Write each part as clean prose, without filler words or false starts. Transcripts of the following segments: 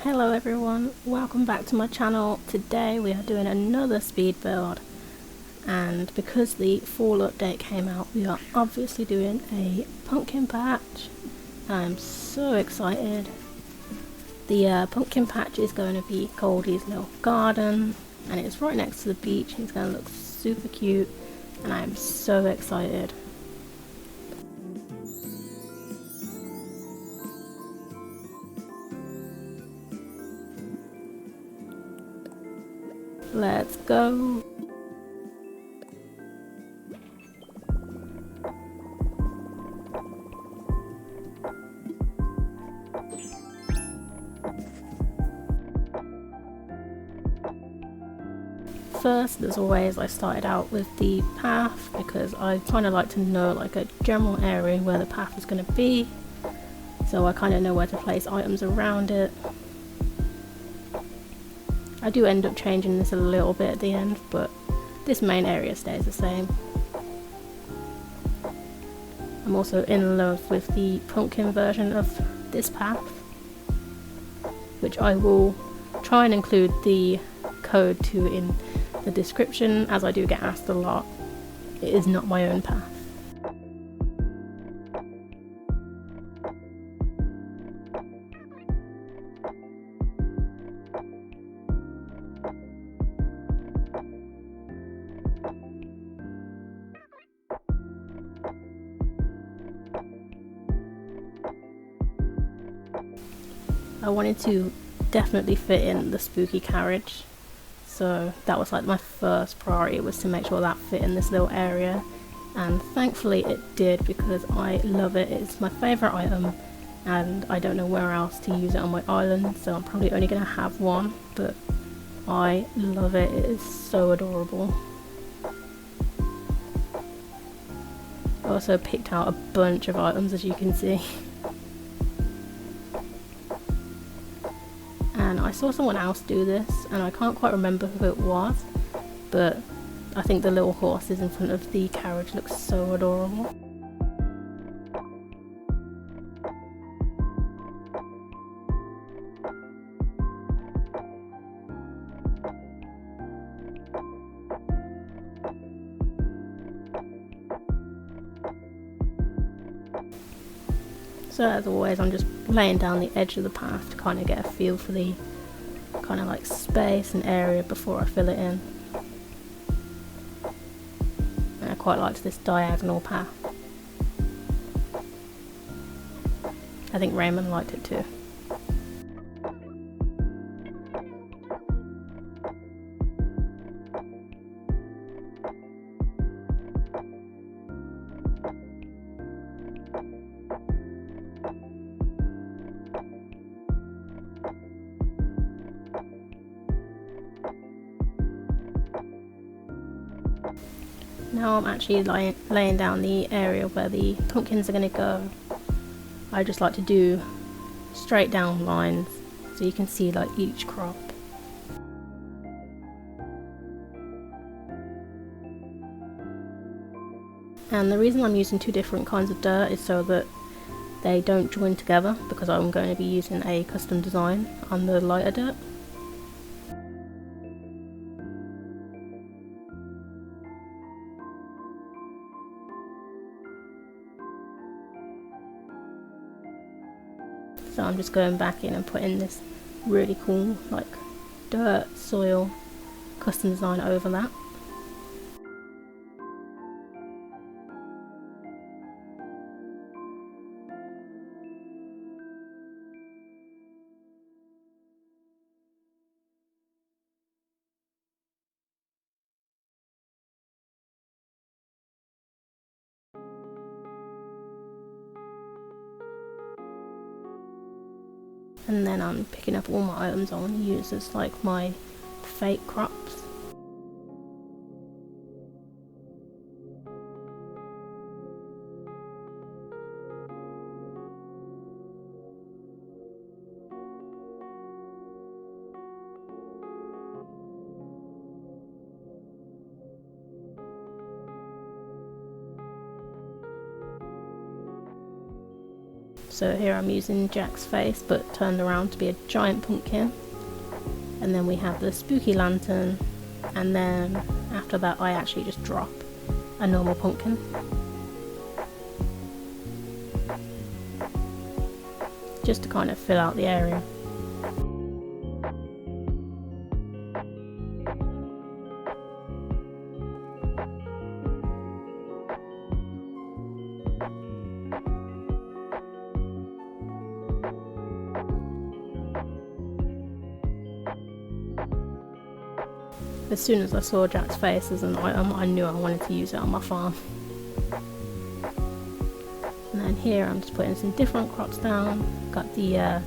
Hello everyone, welcome back to my channel. Today we are doing another speed build, and because the fall update came out, we are obviously doing a pumpkin patch. I'm so excited. The pumpkin patch is going to be Goldie's little garden, and it's right next to the beach, and it's going to look super cute, and I'm so excited. Let's go. First, as always, I started out with the path because I kind of like to know like a general area where the path is going to be, so I kind of know where to place items around it. I do end up changing this a little bit at the end, but this main area stays the same. I'm also in love with the pumpkin version of this path, which I will try and include the code to in the description, as I do get asked a lot. It is not my own path. I wanted to definitely fit in the spooky carriage, so that was like my first priority, was to make sure that fit in this little area, and thankfully it did, because I love it. It's my favourite item and I don't know where else to use it on my island, so I'm probably only going to have one, but I love it. It is so adorable. I also picked out a bunch of items, as you can see. And I saw someone else do this, and I can't quite remember who it was, but I think the little horses in front of the carriage look so adorable. So as always, I'm just laying down the edge of the path to kind of get a feel for the kind of like space and area before I fill it in. And I quite liked this diagonal path. I think Raymond liked it too. Now I'm actually laying down the area where the pumpkins are going to go. I just like to do straight down lines so you can see like each crop. And the reason I'm using two different kinds of dirt is so that they don't join together, because I'm going to be using a custom design on the lighter dirt. So I'm just going back in and putting this really cool like dirt, soil, custom design over that. And then I'm picking up all my items I want to use as like my fake crops. So here I'm using Jack's face but turned around to be a giant pumpkin. And then we have the spooky lantern, and then after that I actually just drop a normal pumpkin. Just to kind of fill out the area. As soon as I saw Jack's face as an item, I knew I wanted to use it on my farm. And then here I'm just putting some different crops down. Got the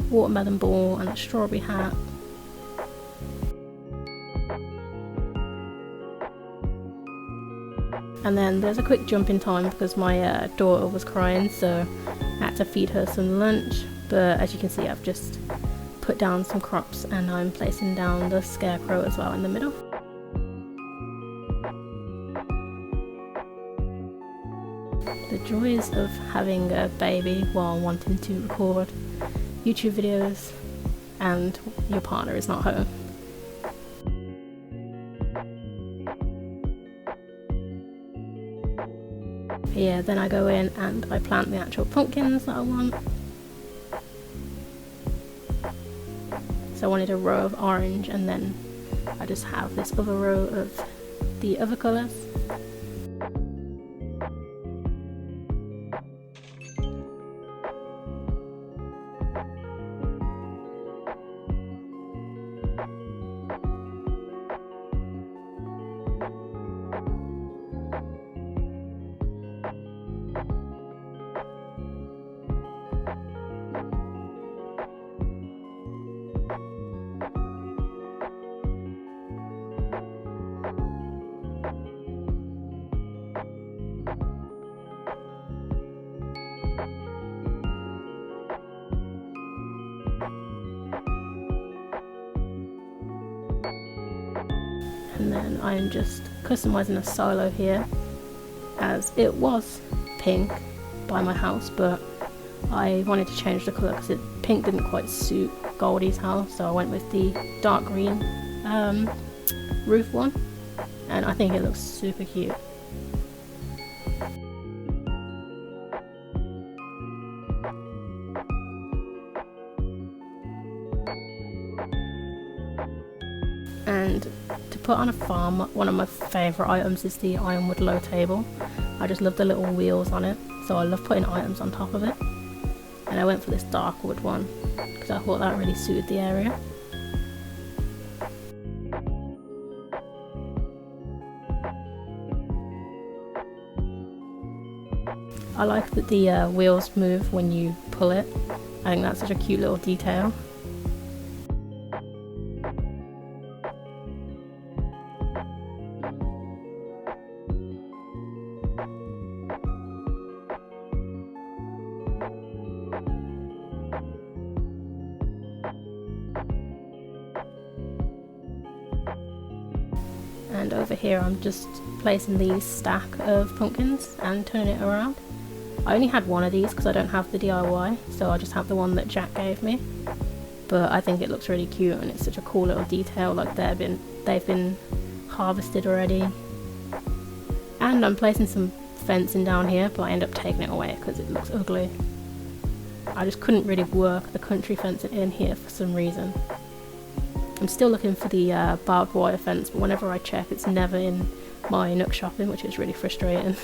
watermelon ball and a strawberry hat. And then there's a quick jump in time because my daughter was crying, so I had to feed her some lunch. But as you can see, I've just put down some crops and I'm placing down the scarecrow as well in the middle. The joys of having a baby while wanting to record YouTube videos and your partner is not home. But yeah, then I go in and I plant the actual pumpkins that I want. So I wanted a row of orange, and then I just have this other row of the other colours. And then I'm just customizing a silo here, as it was pink by my house, but I wanted to change the colour because pink didn't quite suit Goldie's house, so I went with the dark green roof one, and I think it looks super cute. And to put on a farm, one of my favourite items is the ironwood low table. I just love the little wheels on it, so I love putting items on top of it. And I went for this dark wood one because I thought that really suited the area. I like that the wheels move when you pull it. I think that's such a cute little detail. And over here I'm just placing these stack of pumpkins and turning it around. I only had one of these because I don't have the DIY, so I just have the one that Jack gave me. But I think it looks really cute and it's such a cool little detail, like they've been harvested already. And I'm placing some fencing down here, but I end up taking it away because it looks ugly. I just couldn't really work the country fencing in here for some reason. I'm still looking for the barbed wire fence, but whenever I check it's never in my Nook shopping, which is really frustrating.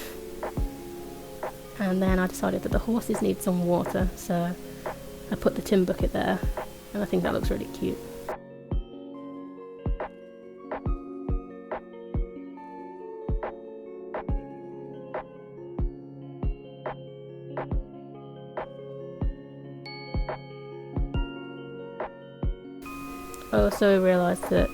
And then I decided that the horses need some water, so I put the tin bucket there, and I think that looks really cute. I also realised that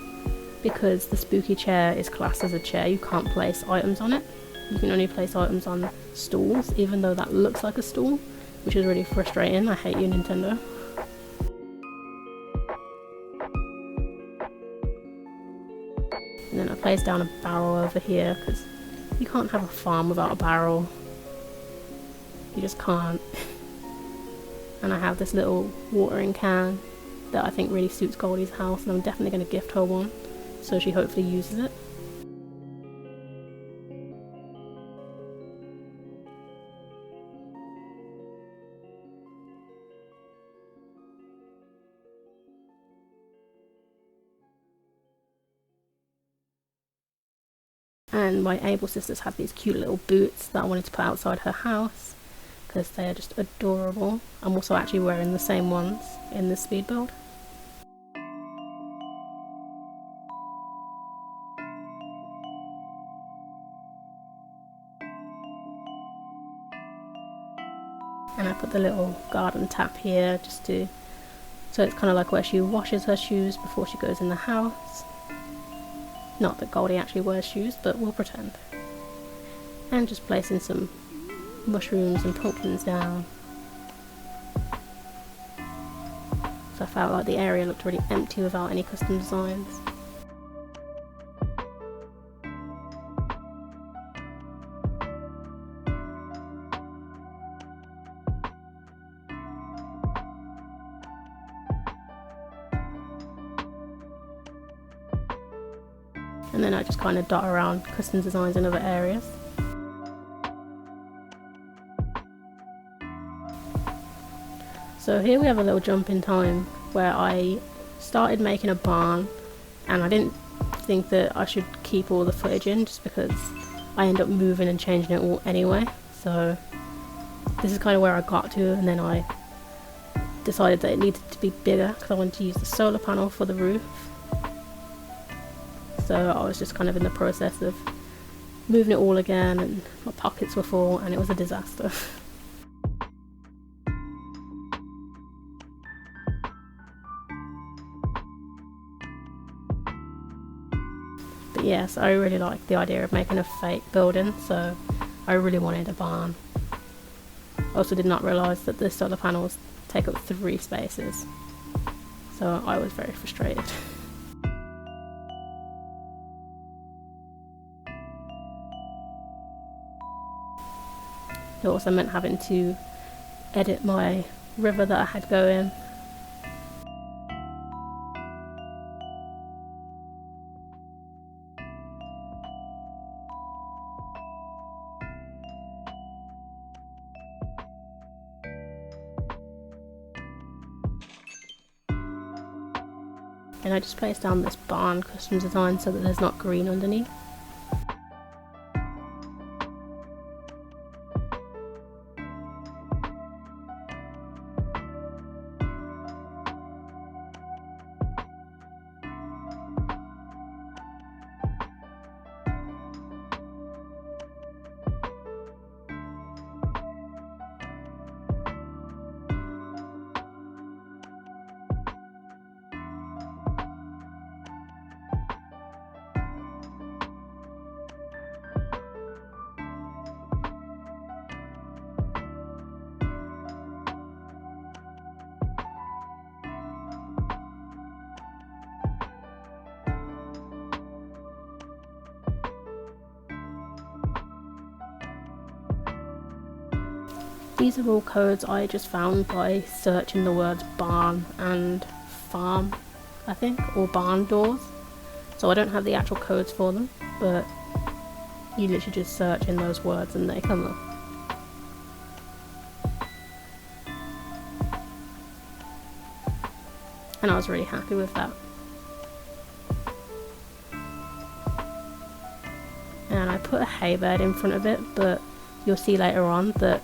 because the spooky chair is classed as a chair, you can't place items on it. You can only place items on stools, even though that looks like a stool, which is really frustrating. I hate you, Nintendo. And then I placed down a barrel over here, because you can't have a farm without a barrel. You just can't. and I have this little watering can that I think really suits Goldie's house, and I'm definitely going to gift her one so she hopefully uses it. And my able sisters have these cute little boots that I wanted to put outside her house because they are just adorable. I'm also actually wearing the same ones in this speed build. And I put the little garden tap here just to, so it's kind of like where she washes her shoes before she goes in the house. Not that Goldie actually wears shoes, but we'll pretend. And just placing some mushrooms and pumpkins down. So I felt like the area looked really empty without any custom designs. And then I just kind of dot around custom designs in other areas. So here we have a little jump in time where I started making a barn, and I didn't think that I should keep all the footage in just because I end up moving and changing it all anyway. So this is kind of where I got to, and then I decided that it needed to be bigger because I wanted to use the solar panel for the roof. So I was just kind of in the process of moving it all again, and my pockets were full and it was a disaster. But yes, I really liked the idea of making a fake building, so I really wanted a barn. I also did not realise that the solar panels take up 3 spaces, so I was very frustrated. It also meant having to edit my river that I had going. And I just placed down this barn custom design so that there's not green underneath. These are all codes I just found by searching the words barn and farm, I think, or barn doors. So I don't have the actual codes for them, but you literally just search in those words and they come up. And I was really happy with that. And I put a hay bed in front of it, but you'll see later on that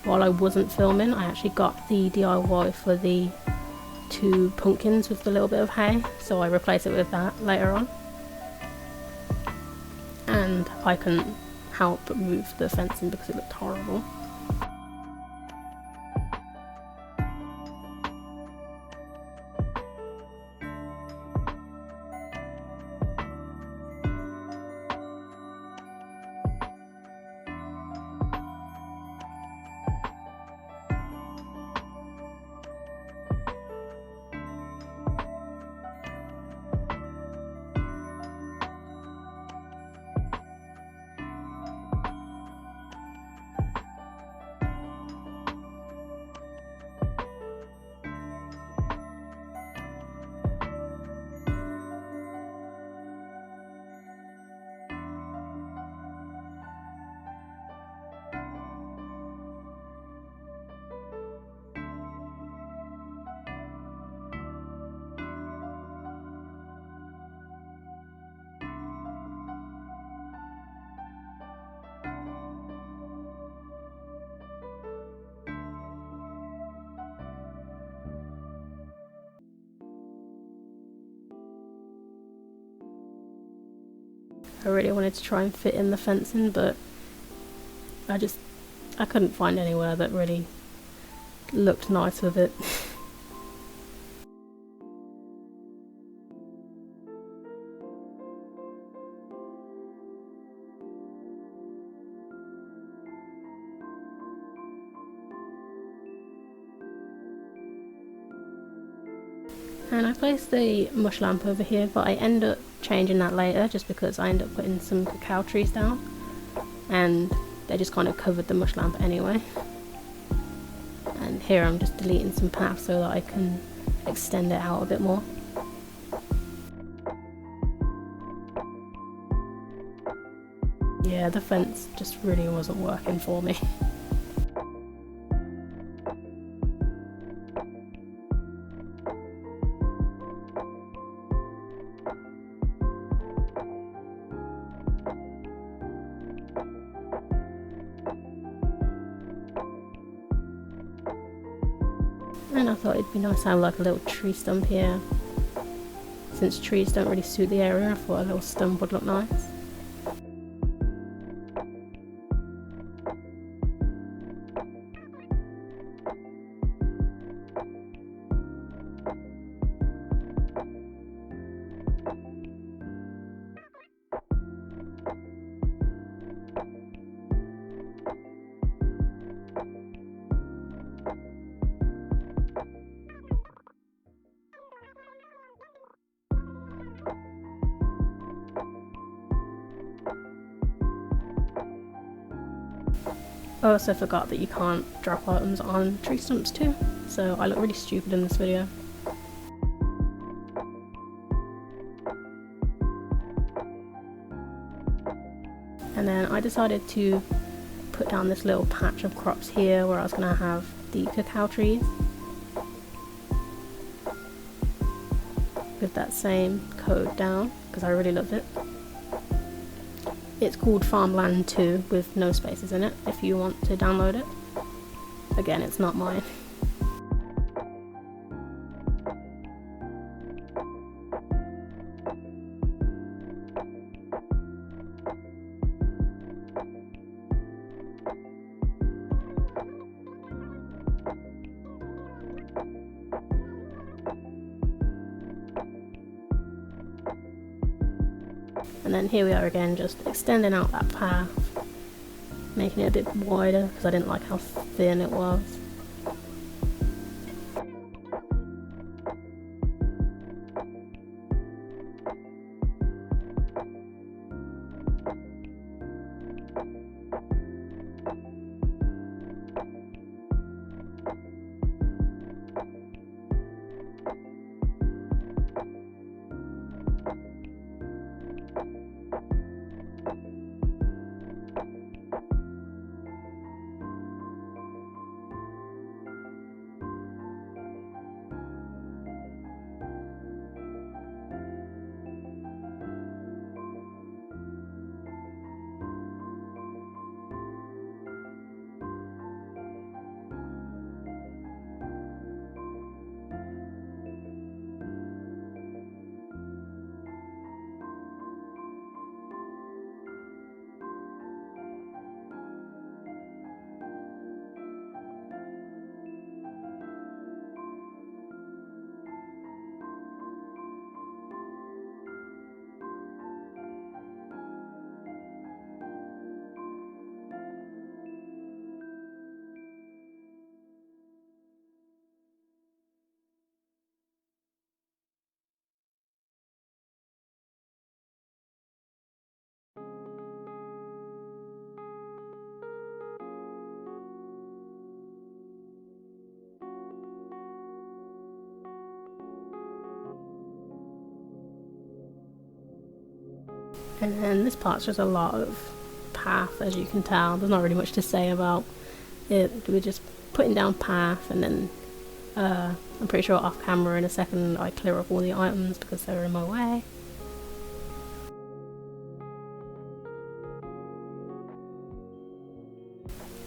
while I wasn't filming, I actually got the DIY for the 2 pumpkins with the little bit of hay, so I replaced it with that later on. And I couldn't help but move the fencing because it looked horrible. I really wanted to try and fit in the fencing, but I couldn't find anywhere that really looked nice with it. And I placed the mush lamp over here, but I end up changing that later just because I end up putting some cacao trees down and they just kind of covered the mush lamp anyway. And here I'm just deleting some paths so that I can extend it out a bit more. Yeah, the fence just really wasn't working for me. And I thought it'd be nice to have like a little tree stump here. Since trees don't really suit the area, I thought a little stump would look nice. I also forgot that you can't drop items on tree stumps too, so I look really stupid in this video. And then I decided to put down this little patch of crops here where I was going to have the cacao trees with that same code down because I really loved it. It's called Farmland 2 with no spaces in it if you want to download it. Again, it's not mine. And then here we are again, just extending out that path, making it a bit wider because I didn't like how thin it was. And then this part's just a lot of path, as you can tell. There's not really much to say about it. We're just putting down path, and then I'm pretty sure off camera in a second I clear up all the items because they're in my way.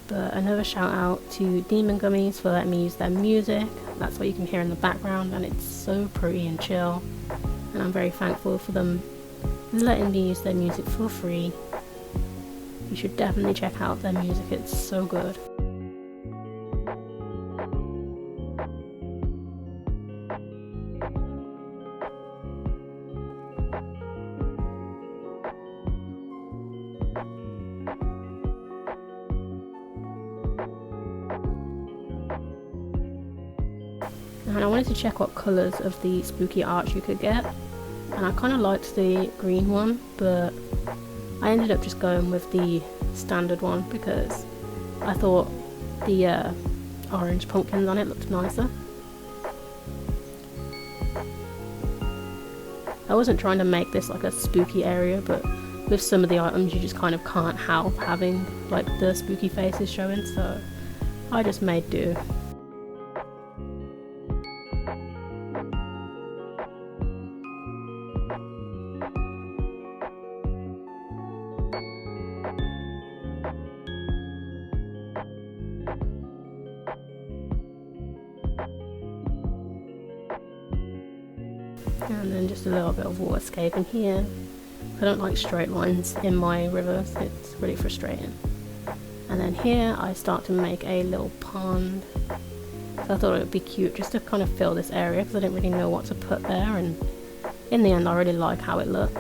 But another shout out to Demon Gummies for letting me use their music. That's what you can hear in the background, and it's so pretty and chill, and I'm very thankful for them letting me use their music for free. You should definitely check out their music, it's so good. And I wanted to check what colours of the spooky arch you could get, and I kind of liked the green one, but I ended up just going with the standard one because I thought the orange pumpkins on it looked nicer. I wasn't trying to make this like a spooky area, but with some of the items you just kind of can't help having like the spooky faces showing, so I just made do. And then just a little bit of water escaping here. I don't like straight lines in my rivers, it's really frustrating. And then here I start to make a little pond. So I thought it would be cute just to kind of fill this area because I didn't really know what to put there, and in the end I really like how it looks.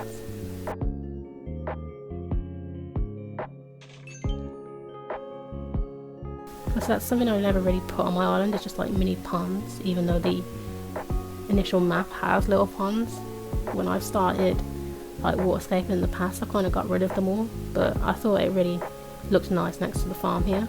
So that's something I never really put on my island, it's just like mini ponds, even though the initial map has little ponds. When I've started like waterscaping in the past, I kind of got rid of them all, but I thought it really looked nice next to the farm here.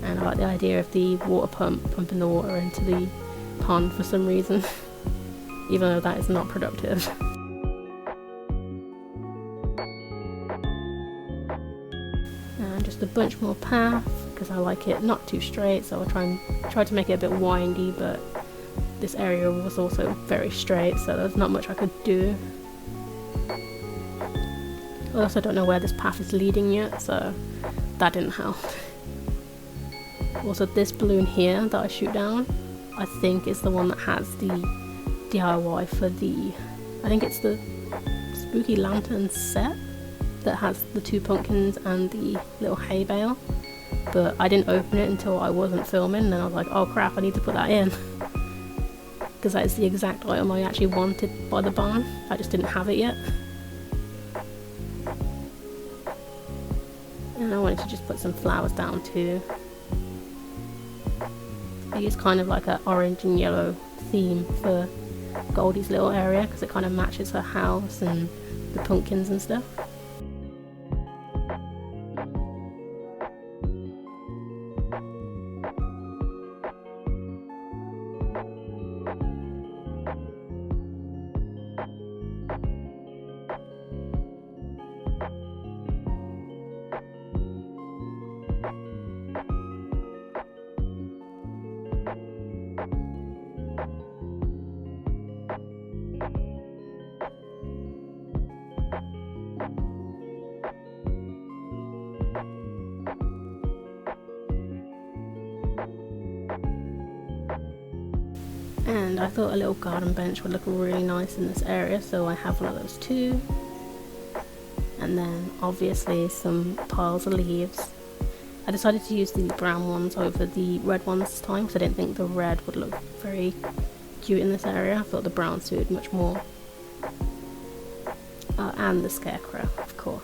And I like the idea of the water pump pumping the water into the pond for some reason, even though that is not productive. And just a bunch more path because I like it not too straight, so I tried to make it a bit windy, but this area was also very straight, so there's not much I could do. I also don't know where this path is leading yet, so that didn't help. Also, this balloon here that I shoot down, I think is the one that has the DIY for the, I think it's the Spooky Lantern set that has the 2 pumpkins and the little hay bale, but I didn't open it until I wasn't filming, and then I was like, oh crap, I need to put that in because that is the exact item I actually wanted by the barn. I just didn't have it yet, and I wanted to just put some flowers down too. I used kind of like an orange and yellow theme for Goldie's little area because it kind of matches her house and the pumpkins and stuff. And I thought a little garden bench would look really nice in this area, so I have one of those too. And then obviously some piles of leaves. I decided to use the brown ones over the red ones this time because I didn't think the red would look very cute in this area. I thought the brown suited much more. And the scarecrow, of course.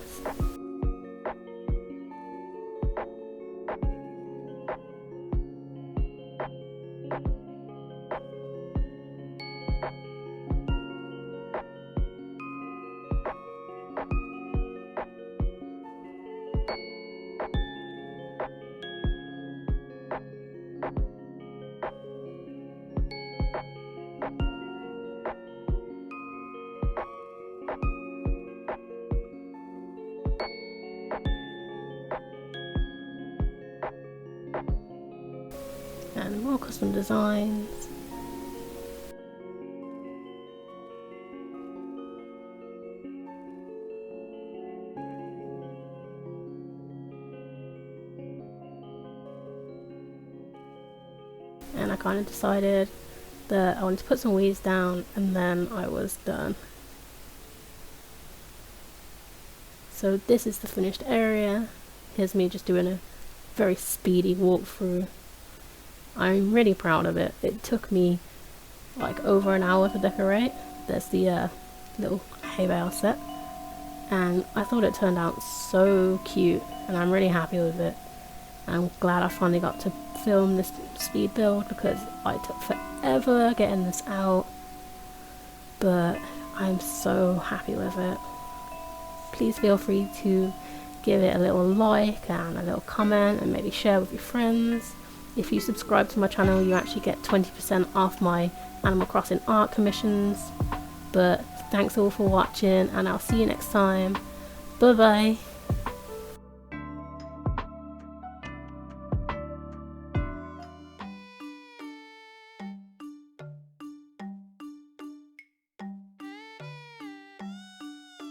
And more custom designs. and I kind of decided that I wanted to put some weeds down, and then I was done. So this is the finished area. Here's me just doing a very speedy walkthrough. I'm really proud of it. It took me like over an hour to decorate. There's the little hay bale set, and I thought it turned out so cute, and I'm really happy with it. I'm glad I finally got to film this speed build because I took forever getting this out, but I'm so happy with it. Please feel free to give it a little like and a little comment, and maybe share with your friends. If you subscribe to my channel, you actually get 20% off my Animal Crossing art commissions. But thanks all for watching, and I'll see you next time. Bye bye.